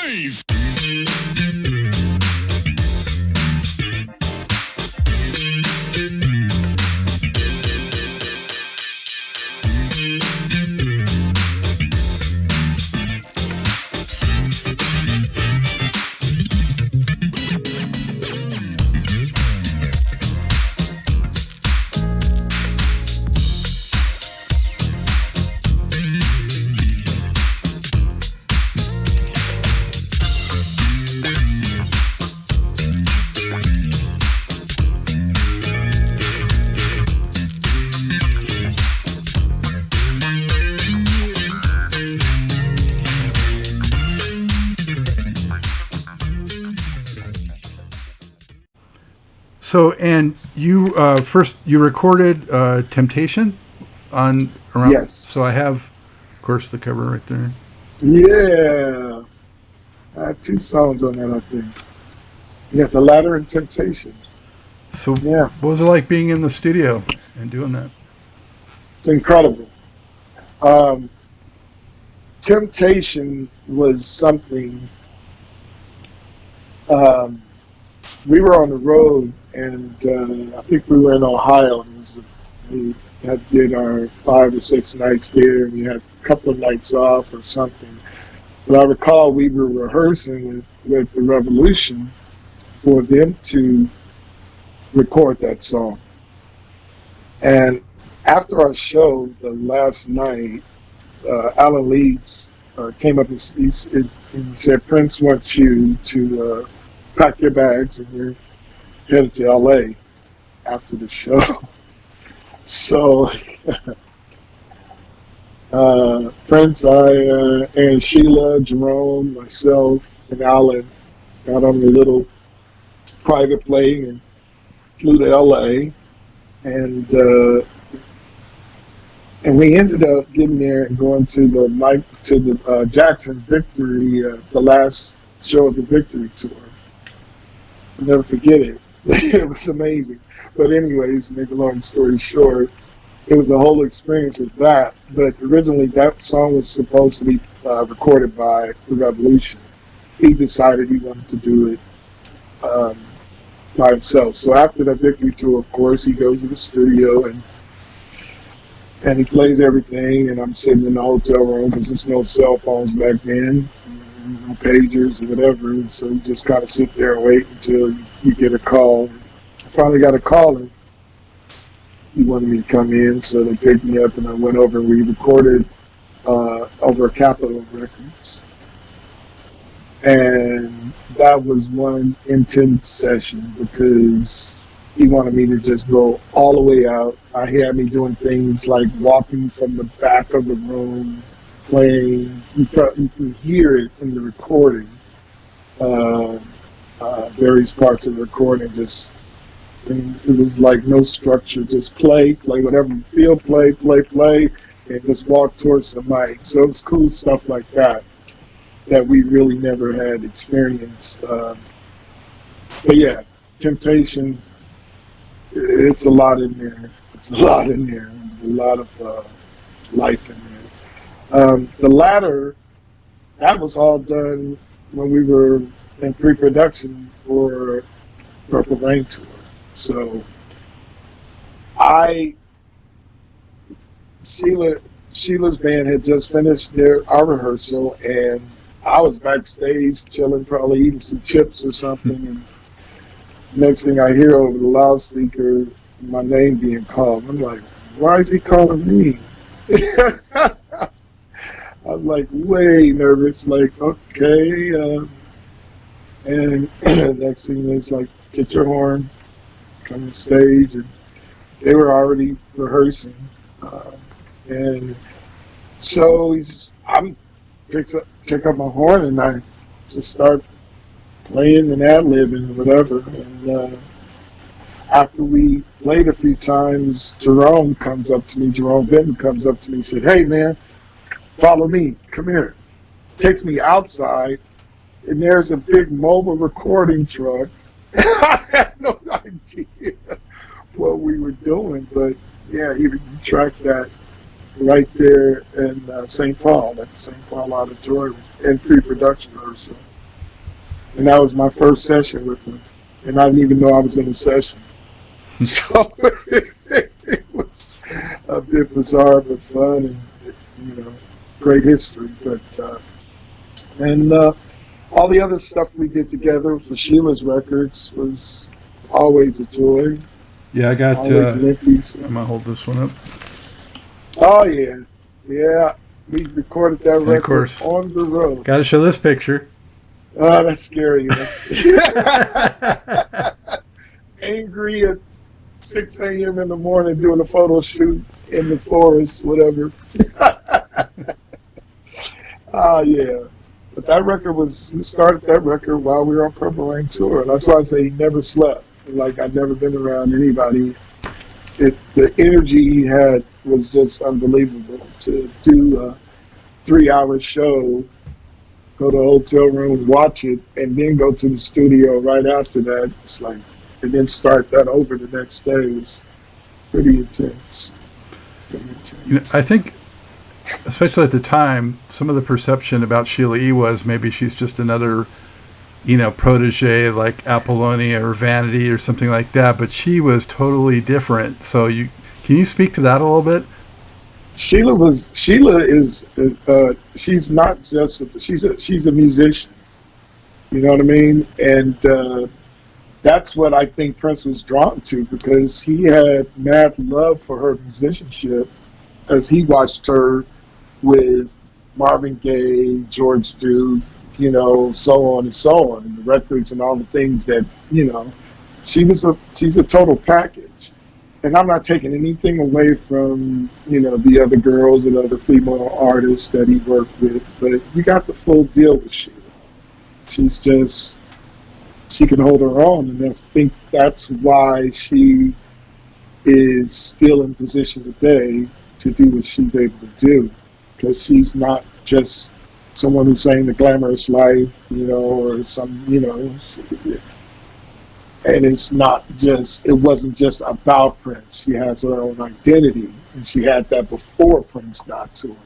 bass. So, and you first you recorded Temptation on around. Yes. So I have, of course, the cover right there. Yeah. I had 2 songs on that, I think. You got The Ladder and Temptation. So, yeah. What was it like being in the studio and doing that? It's incredible. Temptation was something. We were on the road, and I think we were in Ohio. And we did our 5 or 6 nights there, and we had a couple of nights off or something. But I recall we were rehearsing with the Revolution for them to record that song. And after our show, the last night, Alan Leeds came up and he said, Prince wants you to pack your bags and we're headed to LA after the show. So Prince, and Sheila, Jerome, myself, and Alan got on a little private plane and flew to LA, and we ended up getting there and going to the Jackson Victory, the last show of the Victory tour. I'll never forget it. It was amazing. But anyways, make a long story short, it was a whole experience of that. But originally that song was supposed to be recorded by The Revolution. He decided he wanted to do it by himself. So after the Victory tour, of course, he goes to the studio and he plays everything, and I'm sitting in the hotel room because there's no cell phones back then, no pagers or whatever, so you just kind of sit there and wait until you get a call. I finally got a call, and he wanted me to come in, so they picked me up, and I went over and we recorded over Capitol Records. And that was one intense session because he wanted me to just go all the way out. He had me doing things like walking from the back of the room, playing. You can hear it in the recording, various parts of the recording. And it was like no structure, just play whatever you feel, play, and just walk towards the mic. So it was cool stuff like that we really never had experienced. But yeah, Temptation, it's a lot in there. There's a lot of life in there. The Ladder, that was all done when we were in pre-production for Purple Rain Tour. So Sheila's band had just finished our rehearsal, and I was backstage chilling, probably eating some chips or something, and next thing I hear over the loudspeaker, my name being called. I'm like, why is he calling me? I'm like way nervous, like, okay. And next thing is like, get your horn, come on stage. And they were already rehearsing. And so I'm pick up my horn and I just start playing and ad-libbing and whatever. And after we played a few times, Jerome Benton comes up to me and said, hey man, follow me, come here. Takes me outside, and there's a big mobile recording truck. I had no idea what we were doing, but yeah, he tracked that right there in St. Paul, at the St. Paul Auditorium, in pre-production rehearsal. and that was my first session with him, and I didn't even know I was in a session. So it was a bit bizarre but fun, and great history. But and all the other stuff we did together for Sheila's records was always a joy. Yeah, I got. Always lengthy. So. I'm gonna hold this one up. Oh yeah, yeah. We recorded that And of record course, on the road. got to show this picture. Oh, that's scary. Angry at 6 a.m. in the morning doing a photo shoot in the forest, whatever. Yeah. But that record we started that record while we were on Purple Rain tour. And that's why I say he never slept. Like, I'd never been around anybody. The energy he had was just unbelievable. To do a 3-hour show, go to a hotel room, watch it, and then go to the studio right after that. It's like, and then start that over the next day. It was pretty intense. I think, especially at the time, some of the perception about Sheila E. was maybe she's just another, protege like Apollonia or Vanity or something like that. But she was totally different. So can you speak to that a little bit? Sheila is she's not just she's a musician. You know what I mean? And that's what I think Prince was drawn to, because he had mad love for her musicianship as he watched her with Marvin Gaye, George Duke, so on and so on, and the records and all the things that, she's a total package. And I'm not taking anything away from, the other girls and other female artists that he worked with, but you got the full deal with Sheila. She can hold her own, and I think that's why she is still in position today to do what she's able to do, because she's not just someone who's saying the glamorous life, or some, and it wasn't just about Prince. She has her own identity, and she had that before Prince got to her,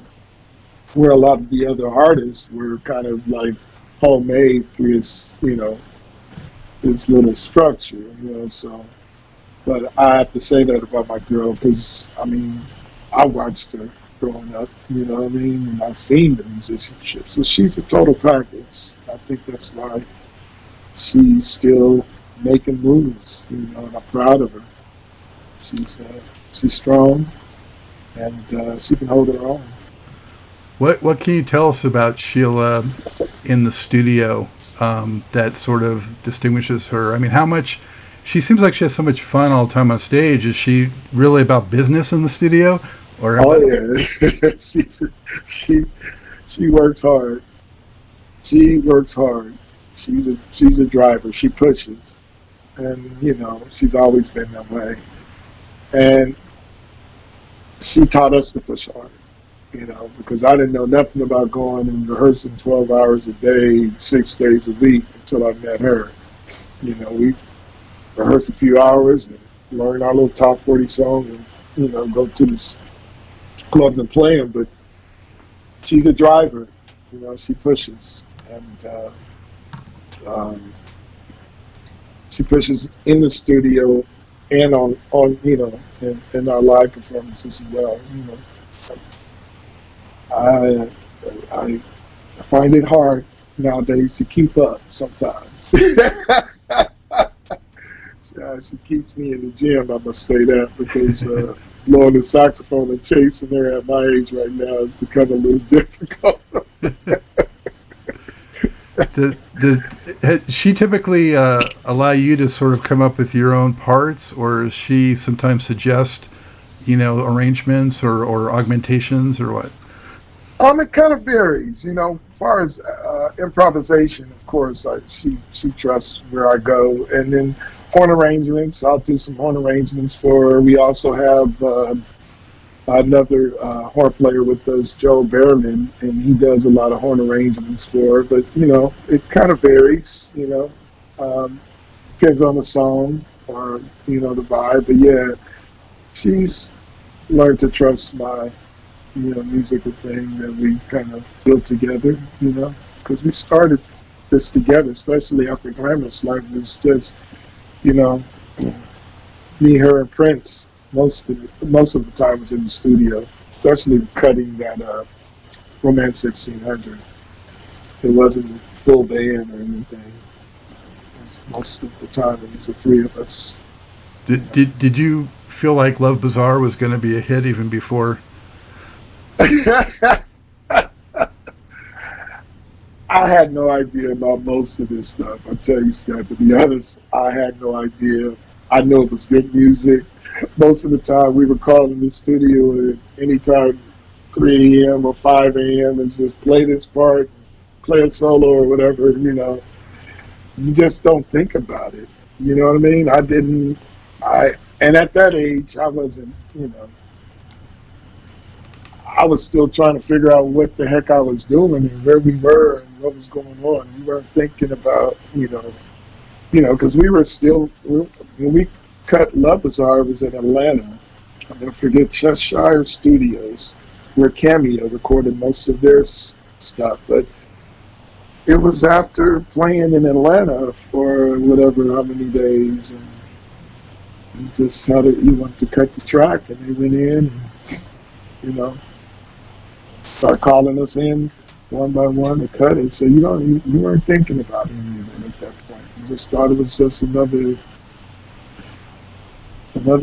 where a lot of the other artists were kind of like homemade through his, this little structure, so. But I have to say that about my girl, because, I watched her growing up, and I seen the musicianship. So she's a total package. I think that's why she's still making moves, and I'm proud of her. She's strong, and she can hold her own. What can you tell us about Sheila in the studio that sort of distinguishes her? How much, she seems like she has so much fun all the time on stage. Is she really about business in the studio? Or yeah, she works hard. She works hard. She's a driver. She pushes, and she's always been that way. And she taught us to push hard. Because I didn't know nothing about going and rehearsing 12 hours a day, 6 days a week until I met her. We rehearse a few hours and learn our little top 40 songs and, go to the clubs and play them. But she's a driver. She pushes. And she pushes in the studio and on in our live performances as well. I find it hard nowadays to keep up sometimes. She keeps me in the gym, I must say that, because blowing the saxophone and chasing her at my age right now has become a little difficult. Does she typically allow you to sort of come up with your own parts, or does she sometimes suggest, arrangements or augmentations, or what? It kind of varies, as far as improvisation, of course, she trusts where I go. And then horn arrangements, I'll do some horn arrangements for her. We also have another horn player with us, Joe Berlin, and he does a lot of horn arrangements for her. But, it kind of varies, depends on the song or, the vibe. But, yeah, she's learned to trust my musical thing that we kind of built together, because we started this together, especially after Glamorous Life. It was just, you know, me, her, and Prince most of the time was in the studio, especially cutting that Romance 1600. It wasn't full band or anything. Most of the time it was the three of us. Did you feel like Love Bazaar was going to be a hit even before? I had no idea about most of this stuff. I tell you, Scott, to be honest, I had no idea. I know it was good music. Most of the time we were calling the studio at any time, 3 a.m. or 5 a.m. and just play this part, play a solo or whatever, you know. You just don't think about it. You know what I mean? And at that age, I wasn't, you know, I was still trying to figure out what the heck I was doing and where we were and what was going on. We weren't thinking about, you know, because we were still, when we cut Love Bazaar, it was in Atlanta. I'll never forget Cheshire Studios, where Cameo recorded most of their stuff. But it was after playing in Atlanta for whatever, how many days, and you just had it, you wanted to cut the track, and they went in, and, you know, start calling us in one by one to cut it. So you weren't thinking about anything at that point. You just thought it was just another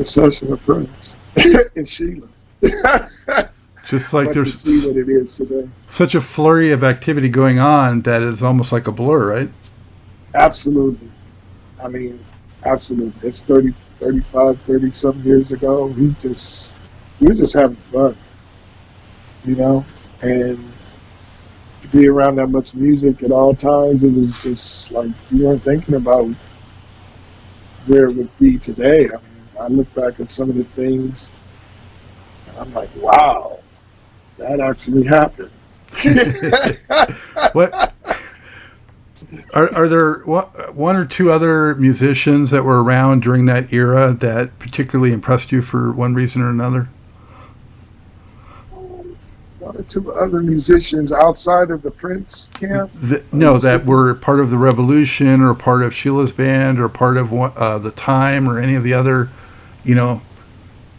session with Prince and Sheila. Just like there's see what it is today. Such a flurry of activity going on that it's almost like a blur, right? Absolutely. I mean, absolutely. It's 30-something years ago. We were just having fun, you know? And to be around that much music at all times, it was just like you weren't thinking about where it would be today. I mean, I look back at some of the things, and I'm like, wow, that actually happened. What are there one or two other musicians that were around during that era that particularly impressed you for one reason or another? One or two other musicians outside of the Prince camp? That were part of the Revolution or part of Sheila's band or part of the Time or any of the other, you know,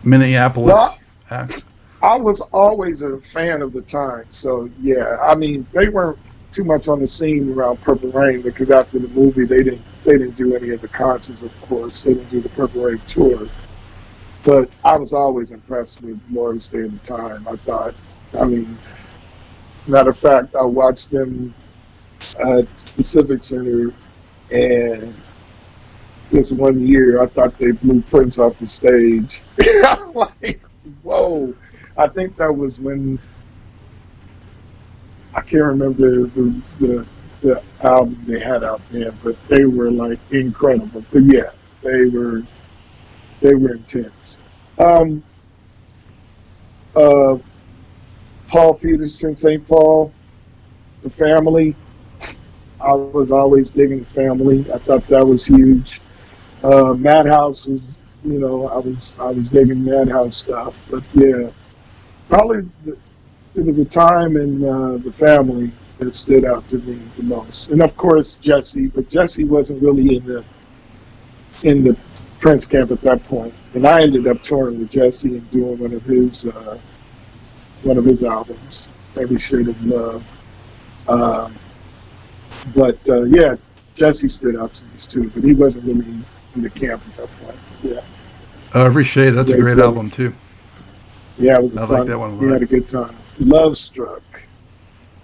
Minneapolis acts. I was always a fan of the Time, so yeah. I mean, they weren't too much on the scene around Purple Rain because after the movie, they didn't do any of the concerts. Of course, they didn't do the Purple Rain tour. But I was always impressed with Morris Day and the Time. I mean, matter of fact, I watched them at Pacific Center, and this one year, I thought they blew Prince off the stage. I'm like, whoa. I think that was when, I can't remember the album they had out then, but they were like incredible. But yeah, they were intense. Paul Peterson, St. Paul, the Family. I was always digging the Family. I thought that was huge. Madhouse was, you know, I was digging Madhouse stuff. But yeah, probably there was a time in the Family that stood out to me the most. And of course Jesse, but Jesse wasn't really in the Prince camp at that point. And I ended up touring with Jesse and doing one of his albums, Every Shade of Love. Yeah, Jesse stood out to me too, but he wasn't really in the camp at that point. Yeah. Every Shade, that's a great album too. Yeah, it was I fun. like that one a lot. We had a good time. Love Struck.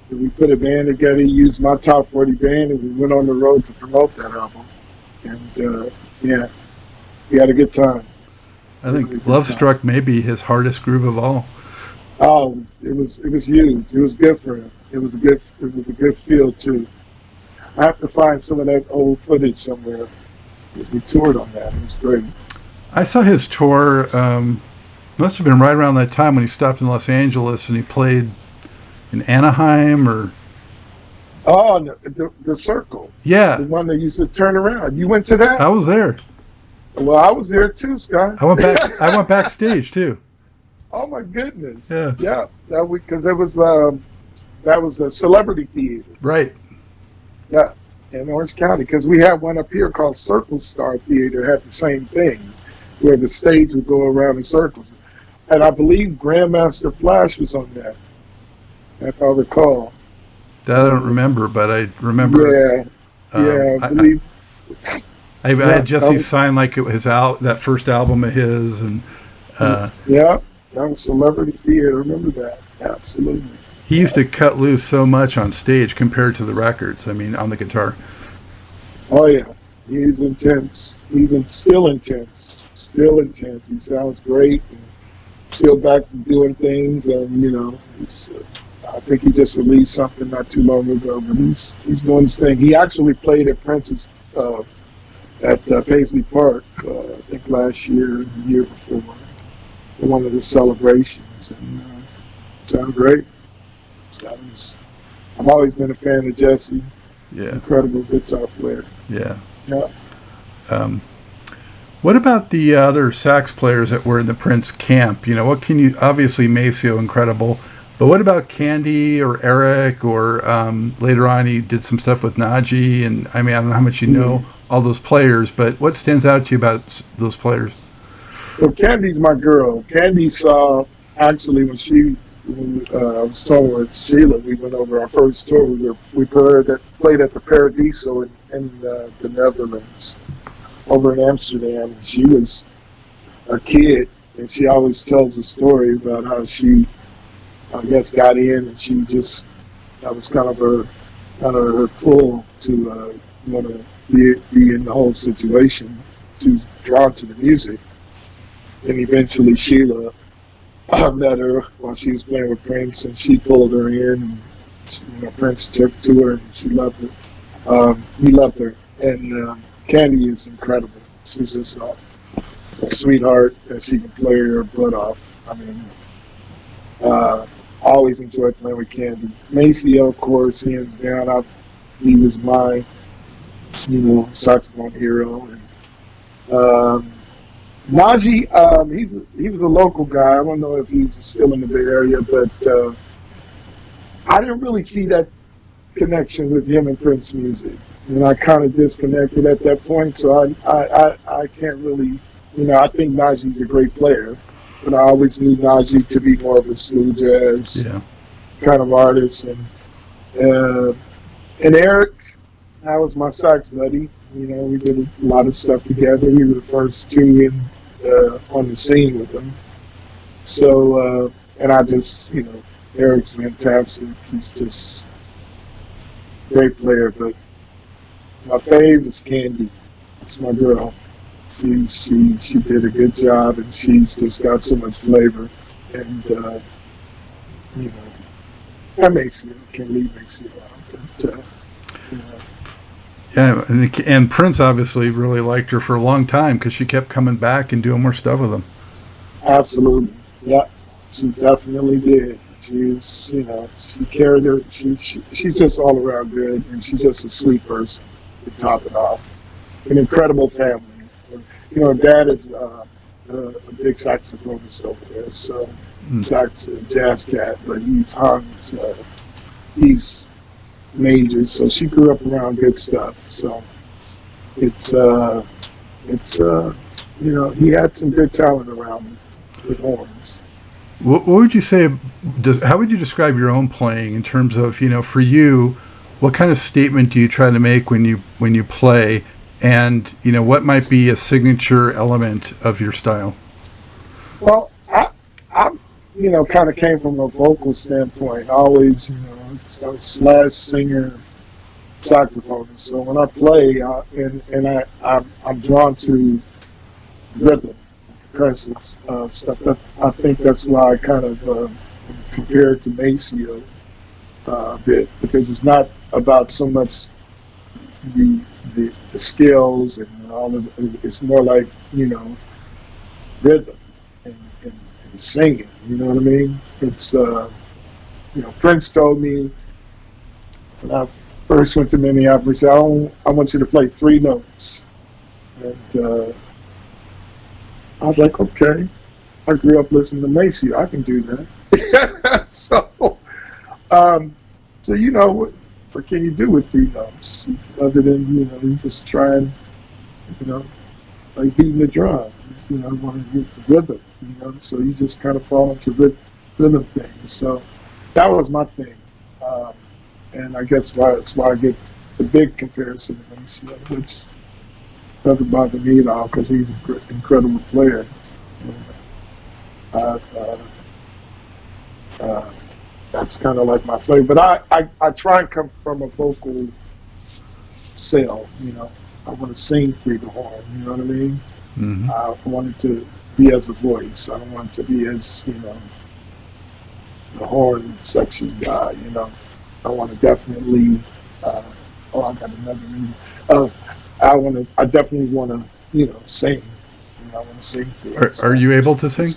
We put a band together, used my top 40 band, and we went on the road to promote that album. And yeah, we had a good time. I think Love Struck may be his hardest groove of all. Oh, it was huge. It was good for him. It was a good feel too. I have to find some of that old footage somewhere. Because we toured on that. It was great. I saw his tour. Must have been right around that time when he stopped in Los Angeles and he played in Anaheim or. Oh, the Circle. Yeah. The one that used to turn around. You went to that? I was there. Well, I was there too, Scott. I went backstage too. Oh my goodness. Yeah. Yeah. Because that was a celebrity theater. Right. Yeah. in Orange County, because we had one up here called Circle Star Theater, had the same thing, where the stage would go around in circles. And I believe Grandmaster Flash was on that, if I recall. That I don't remember, but I remember. Yeah, I believe. I had Jesse sign like it was that first album of his, and yeah, that was Celebrity Theater. Remember that? Absolutely. He used to cut loose so much on stage compared to the records. I mean, on the guitar. Oh yeah, he's intense. Still intense. Still intense. He sounds great. And still back to doing things, and I think he just released something not too long ago. But he's doing his thing. He actually played at Prince's at Paisley Park, I think last year, the year before, for one of the celebrations, and sounded great. I've always been a fan of Jesse. Yeah. Incredible guitar player. Yeah. Yeah. What about the other sax players that were in the Prince camp? What can you, obviously Maceo, incredible, but what about Candy or Eric, or later on he did some stuff with Najee, and I mean, I don't know how much you know all those players, but what stands out to you about those players? Well, Candy's my girl. Candy saw, actually, when I was touring with Sheila, we went over our first tour. We played at the Paradiso in the Netherlands, over in Amsterdam. She was a kid, and she always tells a story about how she, I guess, got in, and that was kind of her pull to want to be in the whole situation. She was drawn to the music, and eventually Sheila met her while she was playing with Prince, and she pulled her in, and Prince took to her, and she loved her. He loved her, and Candy is incredible. She's just a sweetheart, and she can play her butt off. I mean, always enjoyed playing with Candy. Maceo, of course, hands down. He was my, saxophone hero. And Najee, he was a local guy. I don't know if he's still in the Bay Area, but I didn't really see that connection with him and Prince music. And I kind of disconnected at that point, so I can't really, I think Najee's a great player, but I always knew Najee to be more of a smooth jazz kind of artist. And Eric, that was my sax buddy. We did a lot of stuff together. We were the first two on the scene with him. So, and I just, Eric's fantastic. He's just a great player. But my fave is Candy. That's my girl. She did a good job, and she's just got so much flavor. And, that makes you, can leave makes you out. But, Yeah, and Prince obviously really liked her for a long time because she kept coming back and doing more stuff with him. Absolutely, yeah, she definitely did. She's, she carried her. She's just all around good, and she's just a sweet person to top it off. An incredible family. Dad is a big saxophonist over there, so he's a jazz cat, but he's hung. He's major, so she grew up around good stuff. So it's he had some good talent around him with horns. What would you say? How would you describe your own playing in terms of for you? What kind of statement do you try to make when you play, and what might be a signature element of your style? Well, I kind of came from a vocal standpoint. Always, slash singer, saxophonist. So when I play, I'm drawn to rhythm, percussive stuff. I think that's why I kind of compared to Maceo a bit, because it's not about so much the skills and all of it. It's more like rhythm and singing. You know what I mean? It's Prince told me when I first went to Minneapolis, I want you to play 3 notes. And I was like, okay. I grew up listening to Maceo. I can do that. So what can you do with 3 notes other than, you know, you just try and, you know, like beating the drum, you know, want to get the rhythm, you know, so you just kind of fall into rhythm things. So that was my thing. And I guess that's why I get the big comparison to Maceo, which doesn't bother me at all because he's an incredible player. And, that's kind of like my flavor. But I try and come from a vocal cell, you know. I want to sing through the horn, you know what I mean? Mm-hmm. I want it to be as a voice. I don't want it to be as, you know, the horn section guy, you know. I want to definitely, I got another meeting. I definitely want to, you know, sing. You know, I want to sing through it. Are you able to sing?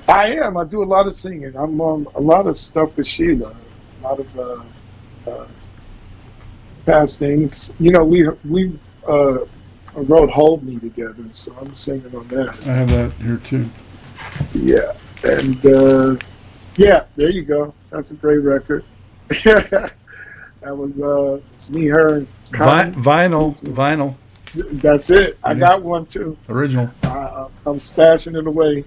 I am. I do a lot of singing. I'm on a lot of stuff with Sheila. A lot of past things. You know, we wrote "Hold Me" together, so I'm singing on that. I have that here too. Yeah, and yeah, there you go. That's a great record. That was me, her, and vinyl. That's it. I got one too. Original. I'm stashing it away.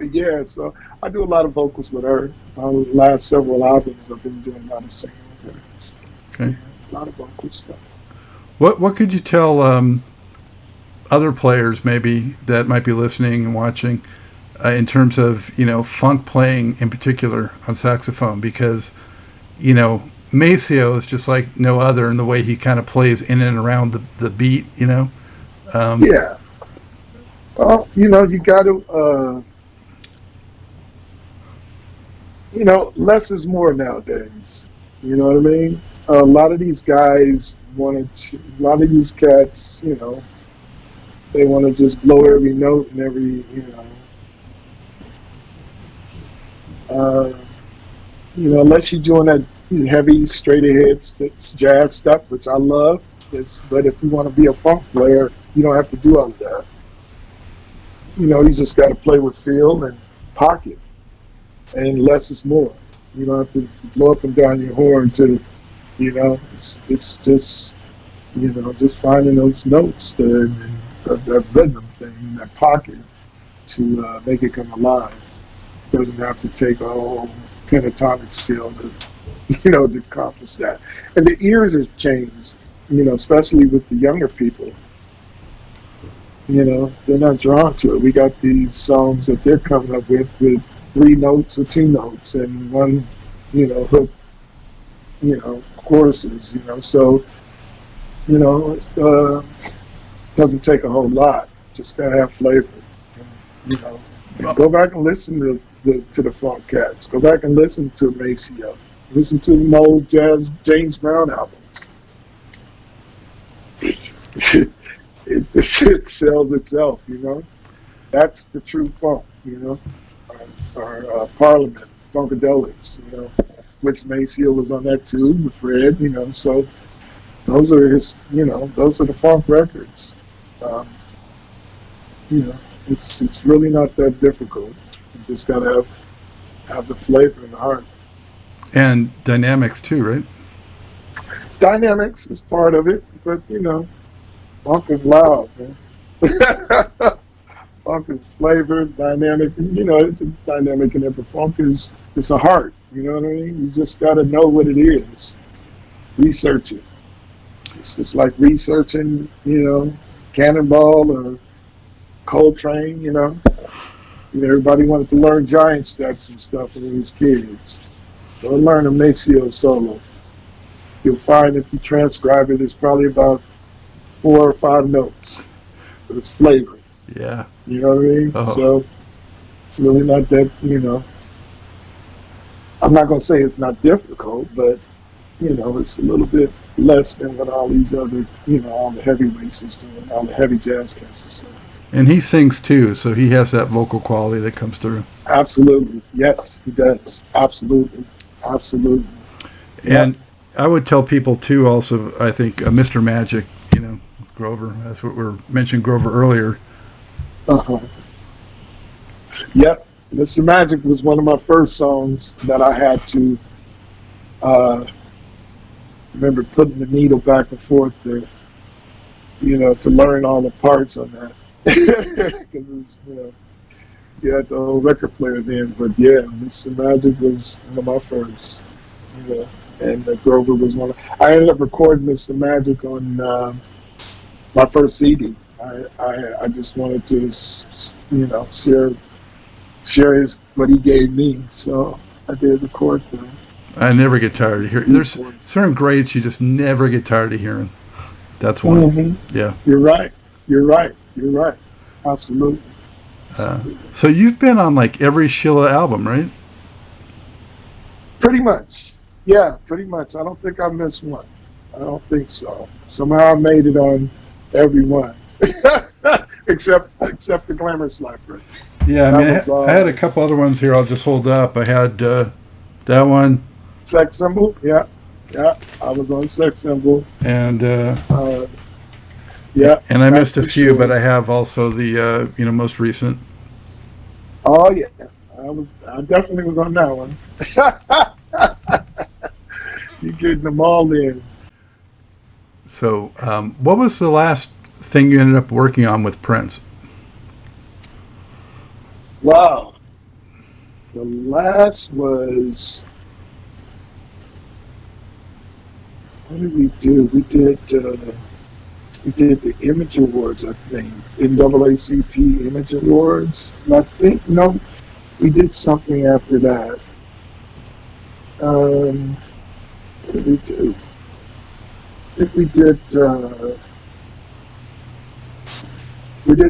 Yeah, so I do a lot of vocals with her. The last several albums, I've been doing a lot of singing with her. Okay. Yeah, a lot of vocal stuff. What could you tell other players maybe that might be listening and watching in terms of, you know, funk playing in particular on saxophone? Because, you know, Maceo is just like no other in the way he kind of plays in and around the beat, you know? Yeah. Well, you know, you got to, you know, less is more nowadays. You know what I mean? A lot of these guys a lot of these cats, you know, they want to just blow every note and every, you know, unless you're doing that heavy, straight ahead jazz stuff, which I love. But if you want to be a funk player, you don't have to do all of that. You know, you just got to play with feel and pocket, and less is more. You don't have to blow up and down your horn to, you know, it's just, you know, just finding those notes, that rhythm thing, that pocket, to make it come alive. It doesn't have to take a whole pentatonic scale to, you know, to accomplish that. And the ears have changed, you know, especially with the younger people. You know, they're not drawn to it. We got these songs that they're coming up with 3 notes or 2 notes and one, you know, hook, you know, choruses, you know. So, you know, it doesn't take a whole lot. Just gotta have flavor, you know. And go back and listen to the funk cats. Go back and listen to Maceo. Listen to the old jazz James Brown albums. It sells itself, you know. That's the true funk, you know. Our Parliament, Funkadelics, you know, which Maceo was on that too, with Fred, you know. So those are his, you know, those are the funk records. You know, it's really not that difficult. You just gotta have the flavor and the heart. And dynamics too, right? Dynamics is part of it, but you know, funk is loud, man. Funk is flavored, dynamic, and you know, it's just dynamic in it, but funk is, it's a heart, you know what I mean? You just gotta know what it is. Research it. It's just like researching, you know, Cannonball or Coltrane, you know. You know, everybody wanted to learn giant steps and stuff when we was kids. Go learn a Maceo solo. You'll find if you transcribe it, it's probably about 4 or 5 notes, but it's flavored. Yeah. You know what I mean? Oh. So it's really not that, you know. I'm not gonna say it's not difficult, but you know, it's a little bit less than what all these other, you know, all the heavyweights was doing, all the heavy jazz cats was doing. And he sings too, so he has that vocal quality that comes through. Absolutely. Yes, he does. Absolutely. Absolutely. And I would tell people too also, I think, Mr. Magic, you know, Grover, that's what we mentioned Grover earlier. Uh-huh. Yep. Mr. Magic was one of my first songs that I had to Remember putting the needle back and forth to, to learn all the parts on that. Because it was, you had the whole record player then. But yeah, Mr. Magic was one of my first. And Grover was one. I ended up recording Mr. Magic on my first CD. I just wanted to, share his what he gave me. So I did record them. I never get tired of hearing. There's certain greats you just never get tired of hearing. That's one. Mm-hmm. Yeah. You're right. Absolutely. So you've been on like every Sheila album, right? Pretty much. Yeah, pretty much. I don't think I missed one. I don't think so. Somehow I made it on every one. except the Glamour Slapper. Yeah, I mean, I had a couple other ones here I'll just hold up. I had that one. Sex Symbol, yeah. I was on Sex Symbol. And yeah. And I missed a few, but I have also the most recent. Oh yeah. I definitely was on that one. You're getting them all in. So, what was the last thing you ended up working on with Prince? Wow. The last was, what did we do? We did the Image Awards, I think. NAACP Image Awards. And I think, no, we did something after that. What did we do? I think we did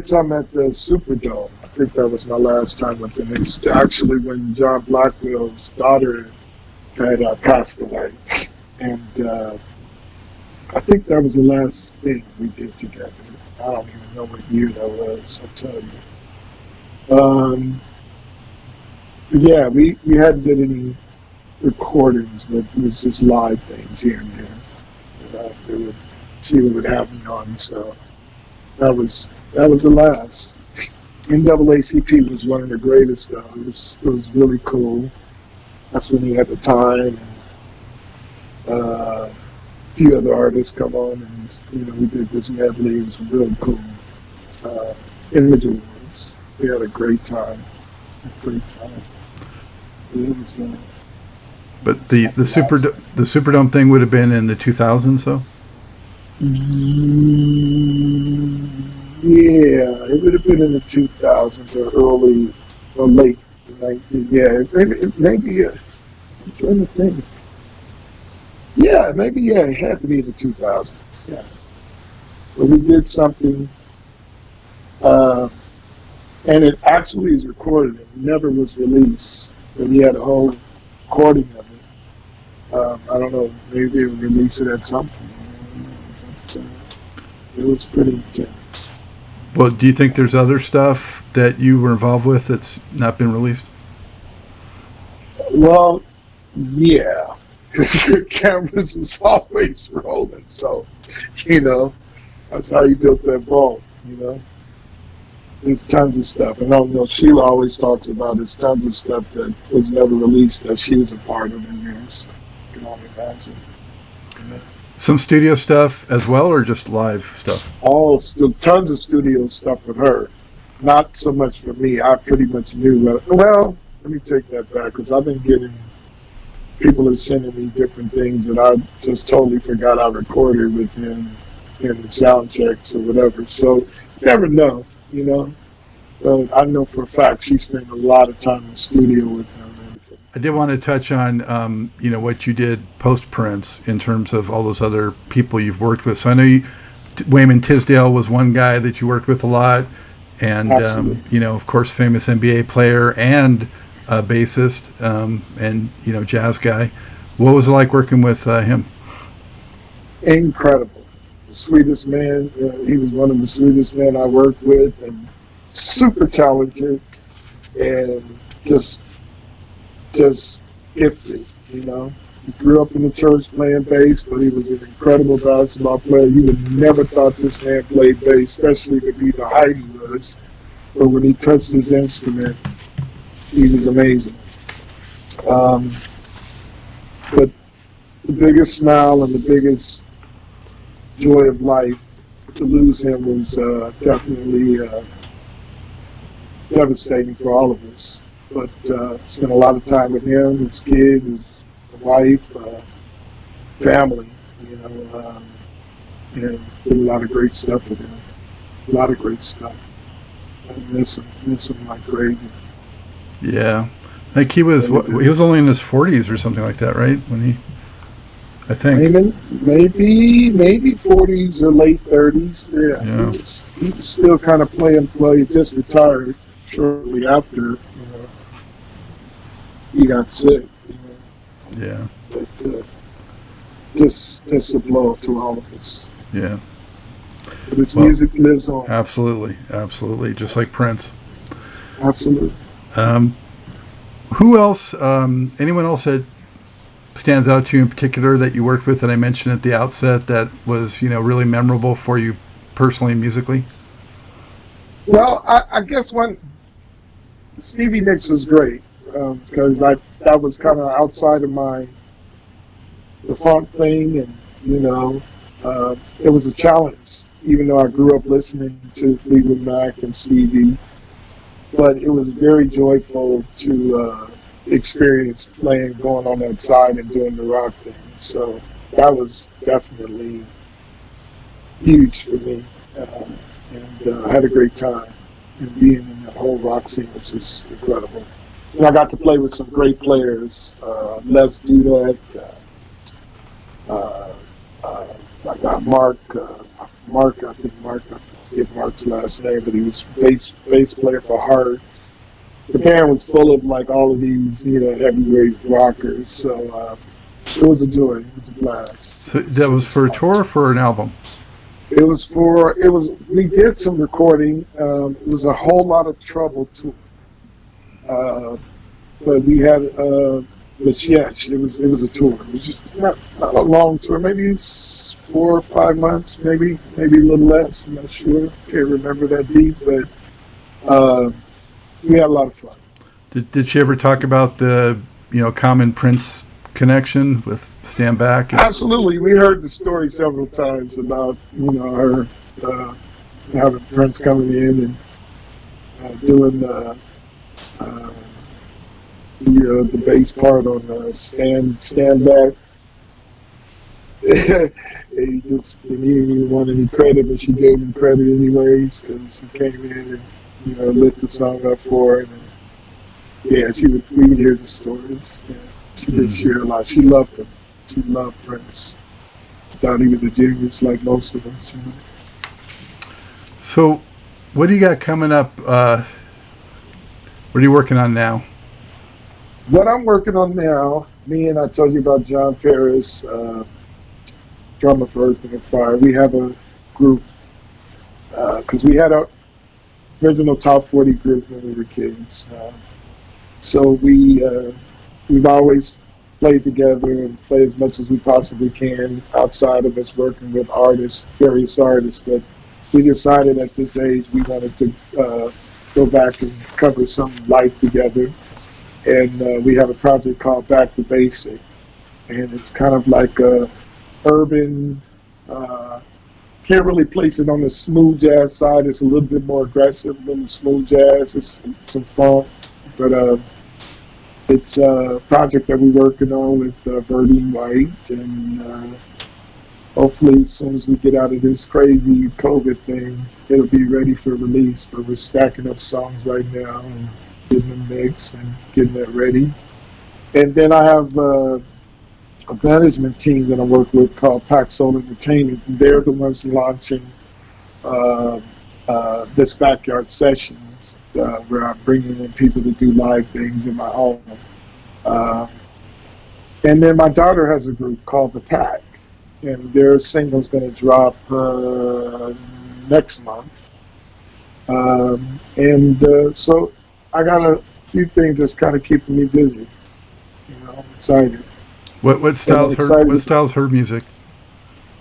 something at the Superdome. I think that was my last time with them. It's actually when John Blackwell's daughter had passed away. And I think that was the last thing we did together. I don't even know what year that was, I'll tell you. But yeah, we hadn't did any recordings, but it was just live things here and there. Sheila would have me on, so that was the last. NAACP was one of the greatest though. It was really cool. That's when he had the time, and a few other artists come on, and we did this medley. It was really cool. Image Awards. We had a great time. It was. But the Superdome thing would have been in the 2000s, though. Yeah, it would have been in the 2000s or early or late 90s. Yeah, maybe. I'm trying to think. Yeah, maybe. Yeah, it had to be in the 2000s. Yeah, but we did something, and it actually is recorded. It never was released, but we had a whole recording of it. I don't know. Maybe they would release it at some point. It was pretty intense. Well, do you think there's other stuff that you were involved with that's not been released? Well, yeah. The cameras was always rolling, so, that's how you built that vault, There's tons of stuff. And I don't know, Sheila always talks about there's tons of stuff that was never released that she was a part of in there, so you can only imagine. Some studio stuff as well, or just live stuff? Tons of studio stuff with her. Not so much for me. I pretty much knew. Well, let me take that back, because I've been getting, people are sending me different things that I just totally forgot I recorded with him in the sound checks or whatever. So you never know, But I know for a fact she spent a lot of time in the studio with him. I did want to touch on, what you did post-Prince in terms of all those other people you've worked with. So I know Wayman Tisdale was one guy that you worked with a lot. And, of course, famous NBA player and bassist and, jazz guy. What was it like working with him? Incredible. The sweetest man. He was one of the sweetest men I worked with, and super talented and just gifted, He grew up in the church playing bass, but he was an incredible basketball player. You would never thought this man played bass, especially to be the height he was. But when he touched his instrument, he was amazing. But the biggest smile and the biggest joy of life. To lose him was definitely devastating for all of us. But spent a lot of time with him, his kids, his wife, family, and did a lot of great stuff with him. A lot of great stuff. I miss him like crazy. Yeah, I think he was only in his 40s or something like that, right? I think maybe 40s or late 30s. Yeah. He was still kind of playing. Well, he just retired shortly after he got sick. Yeah. But, just a blow to all of us. Yeah. But his music lives on. Absolutely, just like Prince. Absolutely. Who else? Anyone else that stands out to you in particular that you worked with that I mentioned at the outset that was really memorable for you personally and musically? Well, I guess Stevie Nicks was great because that was kind of outside of the funk thing, and it was a challenge. Even though I grew up listening to Fleetwood Mac and Stevie, but it was very joyful to experience going on that side and doing the rock thing. So that was definitely huge for me, and I had a great time. And being in the whole rock scene was just incredible. And I got to play with some great players. Let's Do That. I got Mark, I forget Mark's last name, but he was bass player for Heart. The band was full of like all of these, heavyweight rockers. So it was a joy. It was a blast. So that was for a tour or for an album? We did some recording. It was a whole lot of trouble too. But we had, but yeah, it was a tour. It was just not a long tour, maybe 4 or 5 months, maybe a little less. I'm not sure. Can't remember that deep, but we had a lot of fun. Did she ever talk about the common Prince connection with Stand Back? Absolutely, we heard the story several times about her having Prince coming in and doing the bass part on Stand Back. He didn't want any credit, but she gave him credit anyways because he came in and lit the song up for her. And, yeah, we would hear the stories. Yeah, she did share a lot. She loved him. She loved Prince. Thought he was a genius like most of us. So, what do you got coming up? What are you working on now? What I'm working on now, I told you about John Ferris, drummer for Earth, and Fire. We have a group, because we had our original top 40 group when we were kids. So we've always played together and play as much as we possibly can outside of us working with various artists. But we decided at this age we wanted to go back and cover some life together. And we have a project called Back to Basic. And it's kind of like a urban, can't really place it on the smooth jazz side. It's a little bit more aggressive than the smooth jazz. It's some funk, but it's a project that we're working on with Karyn White, and hopefully as soon as we get out of this crazy COVID thing, it'll be ready for release. But we're stacking up songs right now and getting them mixed and getting that ready. And then I have a management team that I work with called Pack Soul Entertainment, and they're the ones launching this Backyard Sessions, where I'm bringing in people to do live things in my home. And then my daughter has a group called The Pack, and their single's going to drop next month. So I got a few things that's kind of keeping me busy. I'm excited. What style's her music?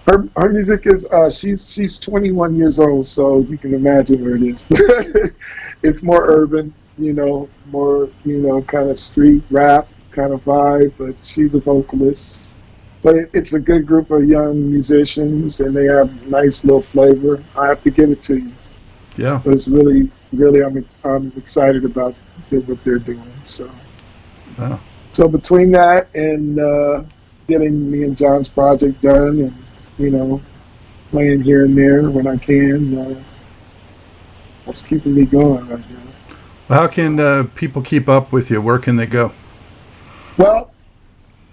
Her music is she's 21 years old, so you can imagine where it is. It's more urban, more kind of street rap kind of vibe, but she's a vocalist, but it's a good group of young musicians, and they have nice little flavor. I have to give it to you. Yeah. But it's really, really, I'm excited about what they're doing. So, Wow. so between that and getting me and John's project done, and playing here and there when I can, that's keeping me going right now. Well, how can people keep up with you? Where can they go? Well,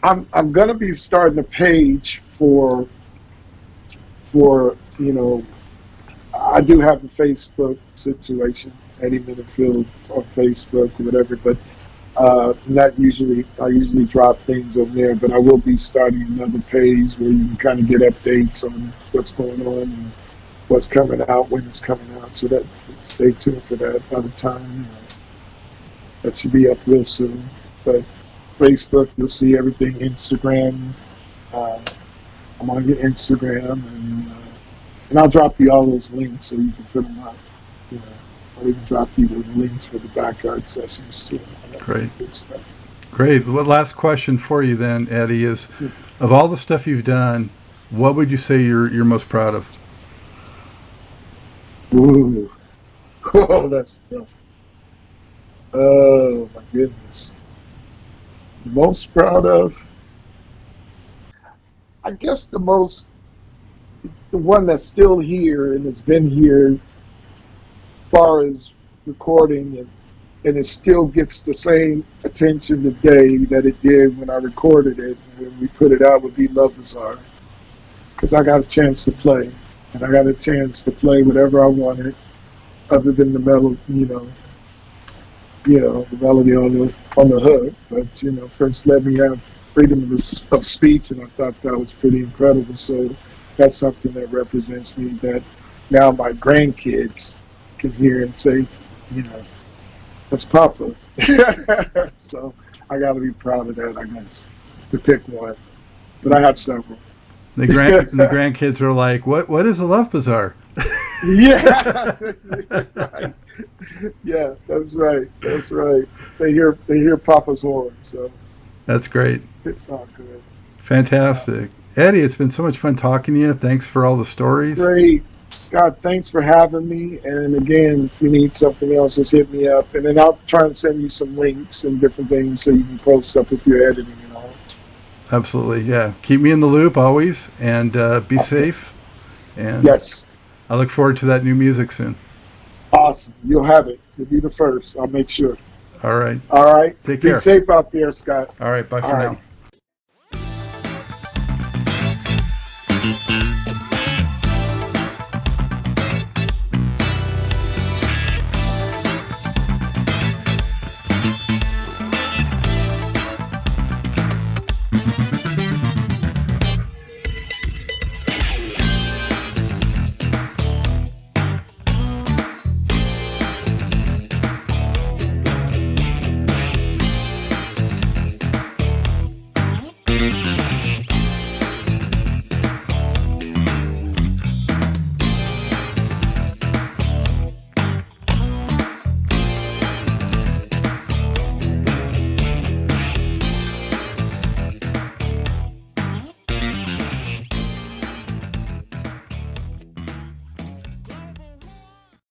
I'm gonna be starting a page for I do have a Facebook situation, Eddie Mininfield on Facebook or whatever, but I usually drop things on there, but I will be starting another page where you can kind of get updates on what's going on and what's coming out, when it's coming out, so that stay tuned for that by the time. That should be up real soon. But Facebook, you'll see everything. Instagram, I'm on your Instagram, and I'll drop you all those links so you can put them up. I'll even drop you the links for the backyard sessions too. Great. Good stuff. Great. Well, last question for you then, Eddie, is of all the stuff you've done, what would you say you're most proud of? Ooh. Oh, that's tough. Oh, my goodness. Most proud of? I guess the one that's still here and has been here as far as recording, and it still gets the same attention today that it did when I recorded it and when we put it out, would be Love Bizarre. Because I got a chance to play, and I got a chance to play whatever I wanted other than the melody, the melody on the hook. But Prince let me have freedom of speech, and I thought that was pretty incredible. So that's something that represents me, that now my grandkids can hear and say, that's Papa. So I got to be proud of that, I guess, to pick one. But I have several. The grandkids are like, what is a Love Bizarre? Yeah, right. Yeah, that's right. That's right. They hear Papa's horn, so that's great. It's all good. Fantastic. Eddie, it's been so much fun talking to you. Thanks for all the stories. Great. Scott, thanks for having me. And again, if you need something else, just hit me up. And then I'll try and send you some links and different things so you can post up if you're editing and all. Absolutely, yeah. Keep me in the loop always, and be safe. And yes. I look forward to that new music soon. Awesome. You'll have it. You'll be the first. I'll make sure. All right. All right. Take care. Be safe out there, Scott. All right. Bye for now.